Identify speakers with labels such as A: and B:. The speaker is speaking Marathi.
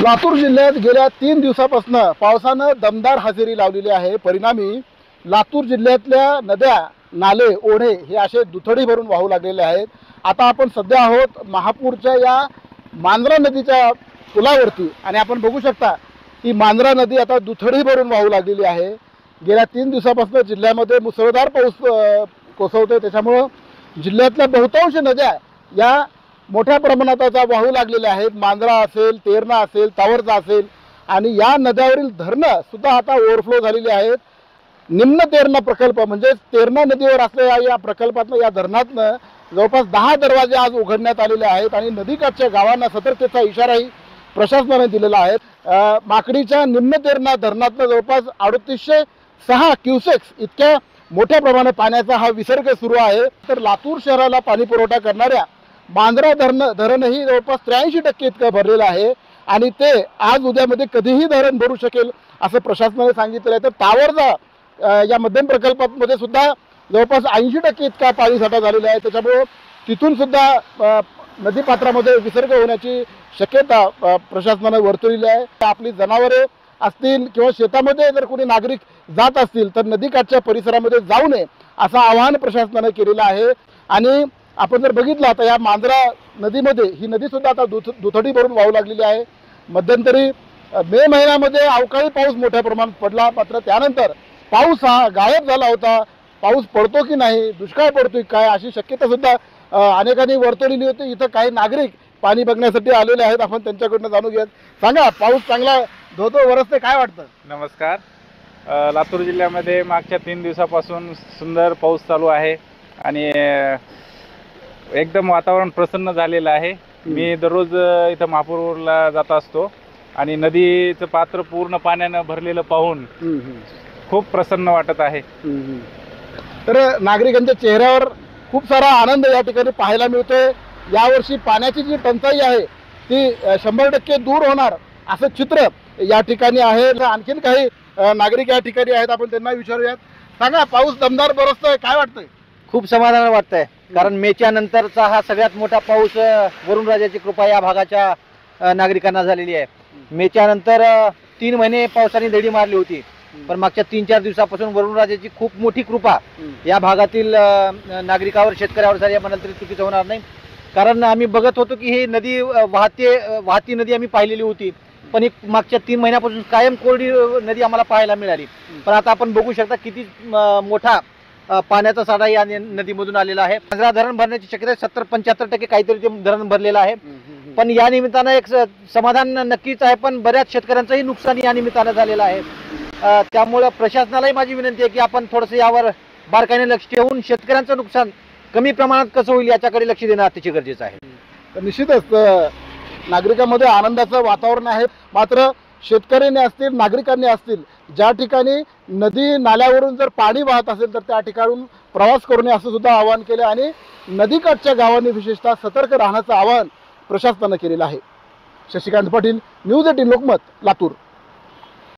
A: लातूर जिल्ह्यात गेल्या 3 दिवसापासून पावसानं दमदार हजेरी लावलेली आहे। परिणामी लातूर जिल्ह्यातल्या नद्या, नाले, ओढे हे असे दुथडी भरून वाहू लागलेले आहेत। आता आपण सध्या आहोत महापूरच्या या मांजरा नदीच्या पुलावरती आणि आपण बघू शकता की मांजरा नदी आता दुथडी भरून वाहू लागलेली आहे। गेल्या 3 दिवसापासून जिल्ह्यामध्ये मुसळधार पाऊस कोसळतोय, त्याच्यामुळे जिल्ह्यातल्या बहुतांश नद्या या मोठ्या प्रमाणात आता वाहू लागलेल्या आहेत। मांजरा असेल, तेरणा असेल, तावरजा असेल आणि या नद्यावरील धरणं सुद्धा आता ओव्हरफ्लो झालेली आहेत। निम्न तेरणा प्रकल्प म्हणजे तेरणा नदीवर असलेल्या या प्रकल्पातनं, या धरणातनं जवळपास 10 दरवाजे आज उघडण्यात आलेले आहेत आणि नदीकाठच्या गावांना सतर्कतेचा इशाराही प्रशासनाने दिलेला आहे। माकडीच्या निम्न तेरणा धरणातनं जवळपास 3806 क्युसेक्स इतक्या मोठ्या प्रमाणात पाण्याचा हा विसर्ग सुरू आहे। तर लातूर शहराला पाणी पुरवठा करणाऱ्या मांजरा धरणही जवळपास 83% इतकं भरलेलं आहे आणि ते आज उद्यामध्ये कधीही धरण भरू शकेल असं प्रशासनाने सांगितलं आहे। तर तावरजा या मध्यम प्रकल्पामध्ये सुद्धा जवळपास 80% इतका पाणीसाठा झालेला आहे, त्याच्यामुळे तिथून सुद्धा नदीपात्रामध्ये विसर्ग होण्याची शक्यता प्रशासनाने वर्तवलेली आहे। आपली जनावरे असतील किंवा शेतामध्ये जर कोणी नागरिक जात असतील तर नदीकाठच्या परिसरामध्ये जाऊ नये असं आवाहन प्रशासनाने केलेलं आहे। आणि आपण जर बघितलं आता या मांजरा नदीमध्ये ही नदी सुद्धा आता दुथडी भरून वाहू लागलेली आहे। मध्यंतरी मे महिन्यामध्ये अवकाळी पाऊस मोठ्या प्रमाणात पडला, मात्र त्यानंतर पाऊस हा गायब झाला होता। पाऊस पडतो की नाही, दुष्काळ पडतोय काय अशी शक्यता सुद्धा अनेकांनी वर्तवलेली होती। इथं काही नागरिक पाणी बघण्यासाठी आलेले आहेत, आपण त्यांच्याकडनं जाणून घेऊयात। सांगा, पाऊस चांगला धोधो वरसते, काय वाटतं?
B: नमस्कार। लातूर जिल्ह्यामध्ये मागच्या 3 दिवसापासून सुंदर पाऊस चालू आहे आणि एकदम वातावरण प्रसन्न झालेलं आहे। मी दररोज इथं महापूरला जात असतो आणि नदीचं पात्र पूर्ण पाण्यानं भरलेलं पाहून खूप प्रसन्न वाटत आहे।
A: तर नागरिकांच्या चेहऱ्यावर खूप सारा आनंद या ठिकाणी पाहायला मिळतोय। यावर्षी पाण्याची जी टंचाई आहे ती 100% दूर होणार असं चित्र या ठिकाणी आहे। आणखीन काही नागरिक या ठिकाणी आहेत, आपण त्यांना विचारूयात। सांगा, पाऊस दमदार बरसतोय, काय वाटतंय?
C: खूप समाधान वाटतंय, कारण मेच्या नंतरचा हा सगळ्यात मोठा पाऊस वरुणराजाची कृपा या भागाच्या नागरिकांना झालेली आहे। मेच्या नंतर 3 महिने पावसाने दडी मारली होती, पण मागच्या 3-4 दिवसापासून वरुणराजाची खूप मोठी कृपा या भागातील नागरिकावर, शेतकऱ्यावर झाली म्हणाल तरी चुकीचं होणार नाही। कारण आम्ही बघत होतो की ही नदी वाहती नदी आम्ही पाहिलेली होती, पण एक मागच्या 3 महिन्यापासून कायम कोरडी नदी आम्हाला पाहायला मिळाली। पण आता आपण बघू शकता किती मोठा पाण्याचा साठा या नदीमधून आलेला आहे। मांजरा धरण भरण्याची शक्यता 70-75% काहीतरी ते धरण भरलेलं आहे। पण या निमित्तानं एक समाधान नक्कीच आहे, पण बऱ्याच शेतकऱ्यांचंही नुकसान या निमित्तानं झालेलं आहे। त्यामुळे प्रशासनालाही माझी विनंती आहे की आपण थोडंसं यावर बारकाईने लक्ष ठेवून शेतकऱ्यांचं नुकसान कमी प्रमाणात कसं होईल याच्याकडे लक्ष देणं अतिशय गरजेचं आहे।
A: तर निश्चितच नागरिकांमध्ये आनंदाचं वातावरण आहे, मात्र शेतकऱ्यांनी असतील, नागरिकांनी असतील, ज्या ठिकाणी नदी नाल्यावरून जर पाणी वाहत असेल तर त्या ठिकाणून प्रवास करू नये असं सुद्धा आवाहन केलं आणि नदीकाठच्या गावांनी विशेषतः सतर्क राहण्याचं आवाहन प्रशासनानं केलेलं आहे। शशिकांत पाटील, न्यूज 18 लोकमत, लातूर।